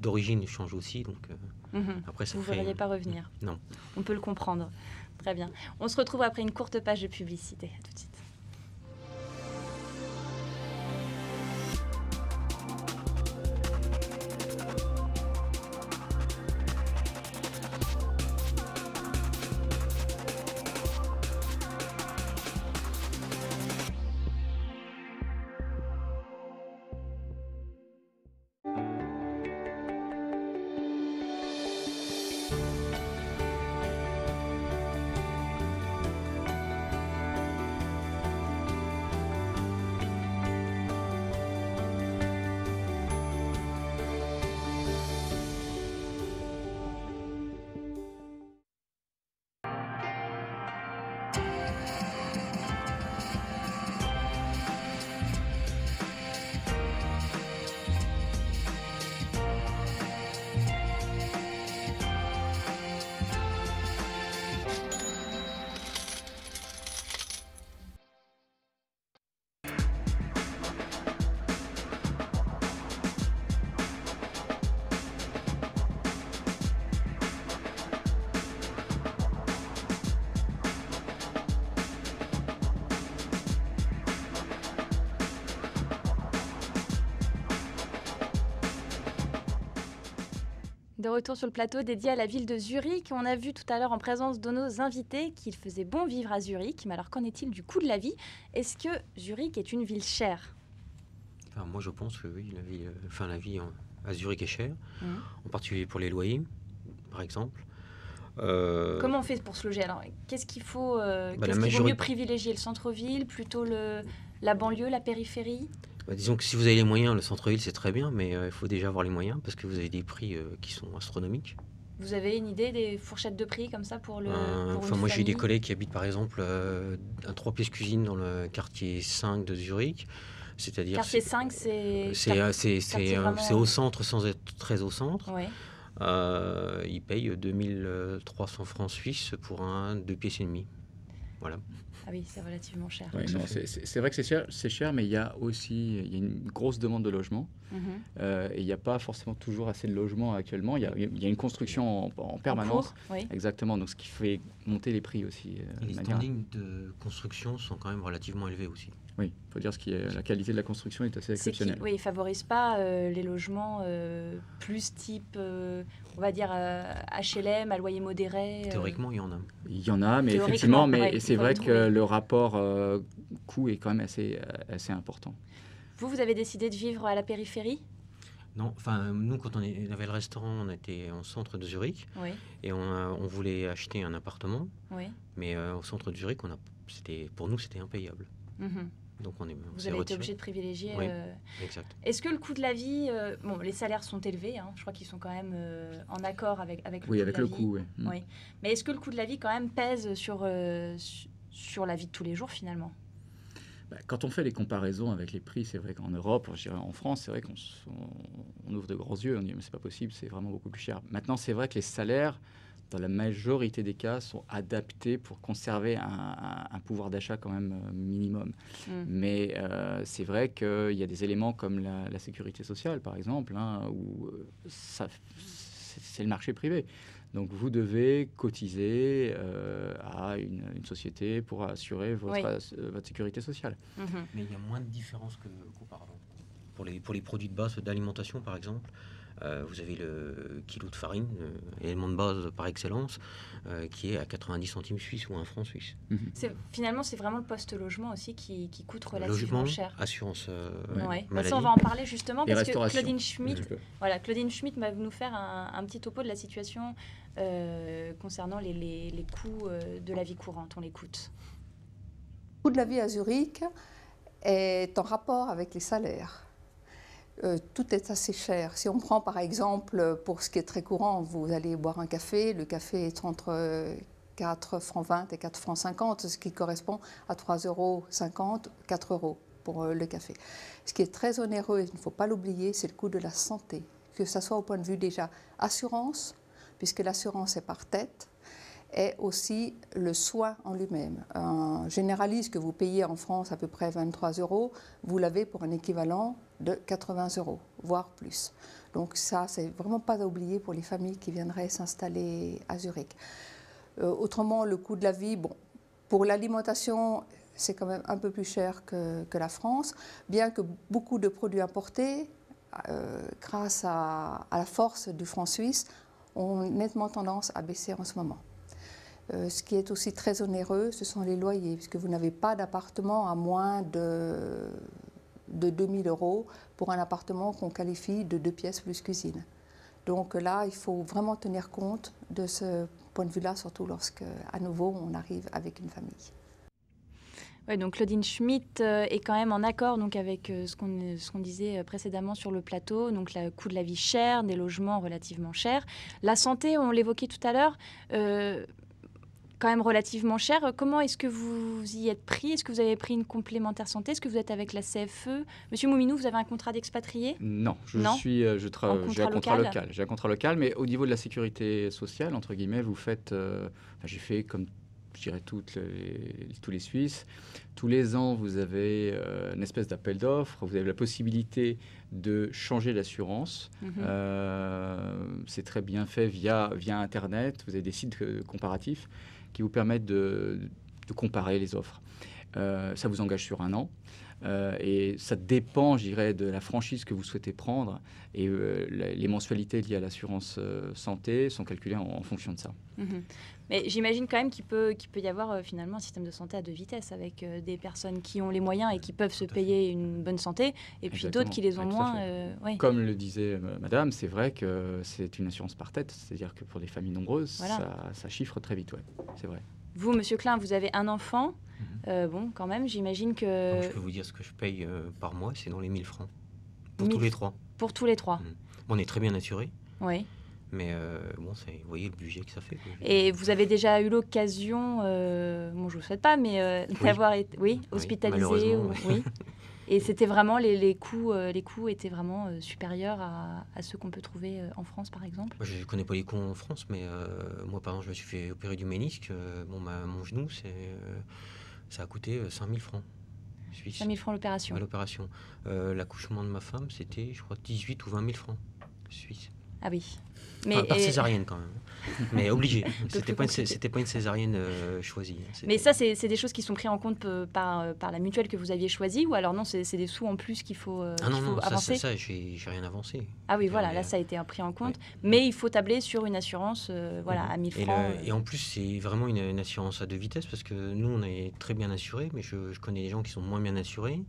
d'origine change aussi, donc après ça vous ne voudriez pas revenir ? Non. On peut le comprendre. Très bien. On se retrouve après une courte page de publicité. À tout de suite. De retour sur le plateau dédié à la ville de Zurich. On a vu tout à l'heure en présence de nos invités qu'il faisait bon vivre à Zurich. Mais alors qu'en est-il du coût de la vie ? Est-ce que Zurich est une ville chère ? Moi je pense que oui, la vie à Zurich est chère, en particulier pour les loyers, par exemple. Comment on fait pour se loger ? Alors, qu'est-ce qu'il faut vaut mieux privilégier ? Le centre-ville, plutôt la banlieue, la périphérie ? Disons que si vous avez les moyens, le centre-ville c'est très bien, mais il faut déjà avoir les moyens parce que vous avez des prix qui sont astronomiques. Vous avez une idée des fourchettes de prix comme ça pour moi j'ai des collègues qui habitent par exemple à 3 pièces cuisine dans le quartier 5 de Zurich. C'est-à-dire quartier 5, c'est au centre sans être très au centre. Ouais. Ils payent 2300 francs suisses pour un 2 pièces et demi. Voilà. Ah oui, c'est relativement cher. Ouais, non, c'est vrai que c'est cher, mais il y a aussi une grosse demande de logement. Et il n'y a pas forcément toujours assez de logements actuellement. Il y a une construction en permanence. Oui. Exactement, donc ce qui fait monter les prix aussi. Et les standings de construction sont quand même relativement élevés aussi. Oui, il faut dire la qualité de la construction est assez exceptionnelle. Oui, ils ne favorisent pas les logements plus type, on va dire, HLM, à loyer modéré. Théoriquement, il y en a. Il y en a, mais effectivement, c'est vrai que le rapport coût est quand même assez important. Vous avez décidé de vivre à la périphérie ? Non, enfin, nous, quand on avait le restaurant, on était au centre de Zurich. Oui. Et on voulait acheter un appartement. Oui. Mais au centre de Zurich, pour nous, c'était impayable. Donc on vous avez été obligé de privilégier. Oui, exact. Est-ce que le coût de la vie, les salaires sont élevés, hein, je crois qu'ils sont quand même en accord avec le coût de la vie. Oui, avec le coût, oui. Oui. Mais est-ce que le coût de la vie quand même pèse sur la vie de tous les jours finalement ? Quand on fait les comparaisons avec les prix, c'est vrai qu'en Europe, je dirais en France, c'est vrai qu'on ouvre de grands yeux, on dit mais c'est pas possible, c'est vraiment beaucoup plus cher. Maintenant, c'est vrai que les salaires, dans la majorité des cas, sont adaptés pour conserver un pouvoir d'achat quand même minimum. Mais c'est vrai qu'il y a des éléments comme la sécurité sociale, par exemple, où c'est le marché privé. Donc vous devez cotiser à une société pour assurer votre sécurité sociale. Mais il y a moins de différence qu'auparavant. Pour les produits de base d'alimentation, par exemple, vous avez le kilo de farine, élément de base par excellence, qui est à 90 centimes suisses ou 1 franc suisse. Finalement, c'est vraiment le poste-logement aussi qui coûte relativement cher. Assurance maladie. Ça, on va en parler justement parce que Claudine Schmitt va nous faire un petit topo de la situation concernant les coûts de la vie courante. On l'écoute. Le coût de la vie à Zurich est en rapport avec les salaires. Tout est assez cher. Si on prend par exemple, pour ce qui est très courant, vous allez boire un café, le café est entre 4 francs 20 et 4 francs 50, ce qui correspond à 3,50 €, 4 € pour le café. Ce qui est très onéreux, il ne faut pas l'oublier, c'est le coût de la santé, que ce soit au point de vue déjà assurance, puisque l'assurance est par tête, et aussi le soin en lui-même. Un généraliste que vous payez en France à peu près 23 €, vous l'avez pour un équivalent de 80 €, voire plus. Donc ça, c'est vraiment pas à oublier pour les familles qui viendraient s'installer à Zurich. Autrement, le coût de la vie, pour l'alimentation, c'est quand même un peu plus cher que la France, bien que beaucoup de produits importés, grâce à la force du franc suisse, ont nettement tendance à baisser en ce moment. Ce qui est aussi très onéreux, ce sont les loyers, puisque vous n'avez pas d'appartement à moins de 2 000 € pour un appartement qu'on qualifie de 2 pièces plus cuisine. Donc là, il faut vraiment tenir compte de ce point de vue-là, surtout lorsque, à nouveau, on arrive avec une famille. Oui, donc Claudine Schmitt est quand même en accord donc, avec ce qu'on disait précédemment sur le plateau, donc le coût de la vie cher, des logements relativement chers. La santé, on l'évoquait tout à l'heure, quand même relativement cher. Comment est-ce que vous y êtes pris ? Est-ce que vous avez pris une complémentaire santé ? Est-ce que vous êtes avec la CFE ? Monsieur Mouminou, vous avez un contrat d'expatrié ? Non, j'ai un contrat local. J'ai un contrat local, mais au niveau de la sécurité sociale, entre guillemets, vous faites... j'ai fait comme, je dirais, tous les Suisses. Tous les ans, vous avez une espèce d'appel d'offres. Vous avez la possibilité de changer d'assurance. C'est très bien fait via Internet. Vous avez des sites comparatifs qui vous permettent de comparer les offres. Ça vous engage sur 1 an. Et ça dépend, je dirais, de la franchise que vous souhaitez prendre. Et les mensualités liées à l'assurance santé sont calculées en fonction de ça. Mais j'imagine quand même qu'il peut y avoir finalement un système de santé à 2 vitesses, avec des personnes qui ont les moyens et qui peuvent se payer une bonne santé, et puis d'autres qui les ont moins. Comme le disait madame, c'est vrai que c'est une assurance par tête. C'est-à-dire que pour des familles nombreuses, ça chiffre très vite, c'est vrai. Vous, Monsieur Klein, vous avez un enfant. Quand même, j'imagine que... Donc, je peux vous dire ce que je paye par mois, c'est dans les 1 000 francs. Pour tous les 3. Pour tous les 3. On est très bien assuré. Oui. Mais vous voyez le budget que ça fait. Et vous avez déjà eu l'occasion, je ne vous souhaite pas, mais d'avoir été hospitalisé. Oui. Et c'était vraiment, les coûts étaient vraiment supérieurs à ceux qu'on peut trouver en France, par exemple? Je ne connais pas les coûts en France, mais moi, par exemple, je me suis fait opérer du ménisque. Mon genou, ça a coûté 5 000 francs suisses. 5 000 francs l'opération? À l'opération. L'accouchement de ma femme, c'était, je crois, 18 ou 20 000 francs suisses. Ah oui. Mais par césarienne quand même. Mais obligé. C'était pas une césarienne choisie. Mais ça, c'est des choses qui sont prises en compte par la mutuelle que vous aviez choisie, ou alors non, c'est des sous en plus qu'il faut, avancer? Ça, j'ai rien avancé. Ah oui, voilà, là, ça a été pris en compte. Ouais. Mais il faut tabler sur une assurance à 1000 francs. Et en plus, c'est vraiment une assurance à deux vitesses, parce que nous, on est très bien assurés, mais je connais des gens qui sont moins bien assurés.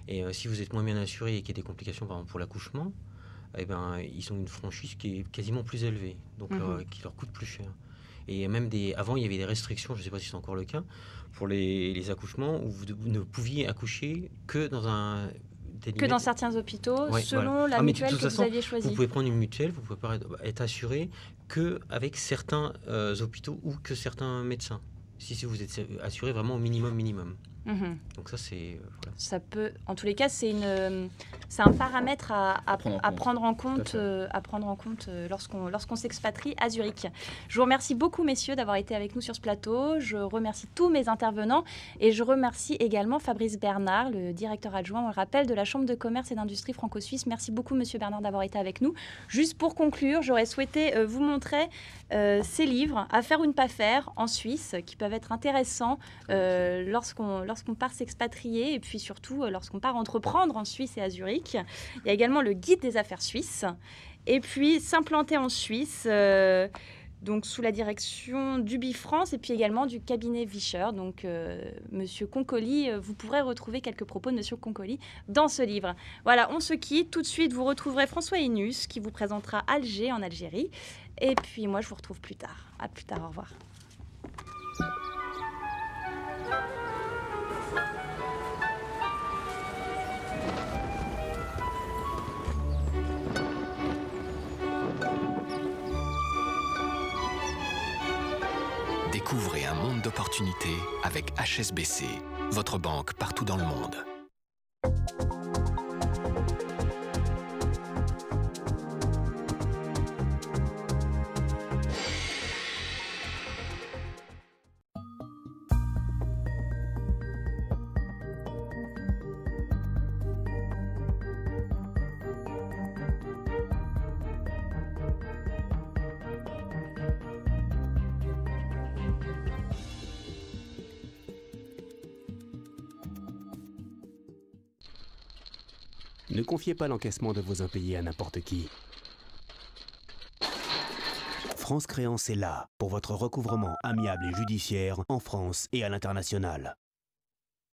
Et si vous êtes moins bien assuré et qu'il y a des complications, par exemple, pour l'accouchement, eh ben, ils ont une franchise qui est quasiment plus élevée, donc qui leur coûte plus cher. Et même avant, il y avait des restrictions, je ne sais pas si c'est encore le cas, pour les accouchements, où vous ne pouviez accoucher que dans dans certains hôpitaux, selon la mutuelle que vous aviez choisie. Vous pouvez prendre une mutuelle, vous pouvez être assuré qu'avec certains hôpitaux ou que certains médecins, si vous êtes assuré vraiment au minimum. Donc ça, c'est... voilà. Ça peut, en tous les cas, c'est un paramètre à prendre en compte lorsqu'on s'expatrie à Zurich. Je vous remercie beaucoup, messieurs, d'avoir été avec nous sur ce plateau. Je remercie tous mes intervenants et je remercie également Fabrice Bernard, le directeur adjoint, on le rappelle, de la Chambre de commerce et d'industrie franco-suisse. Merci beaucoup, monsieur Bernard, d'avoir été avec nous. Juste pour conclure, j'aurais souhaité vous montrer ces livres, À faire ou ne pas faire, en Suisse, qui peuvent être intéressants lorsqu'on part s'expatrier et puis surtout lorsqu'on part entreprendre en Suisse et à Zurich. Il y a également le guide des affaires suisses et puis S'implanter en Suisse, donc sous la direction d'Ubifrance et puis également du cabinet Vischer. Donc Monsieur Concoli, vous pourrez retrouver quelques propos de Monsieur Concoli dans ce livre. Voilà, on se quitte. Tout de suite, vous retrouverez François Hénus qui vous présentera Alger en Algérie. Et puis moi, je vous retrouve plus tard. À plus tard, au revoir. Découvrez un monde d'opportunités avec HSBC, votre banque partout dans le monde. Ne confiez pas l'encaissement de vos impayés à n'importe qui. France Créance est là pour votre recouvrement amiable et judiciaire en France et à l'international.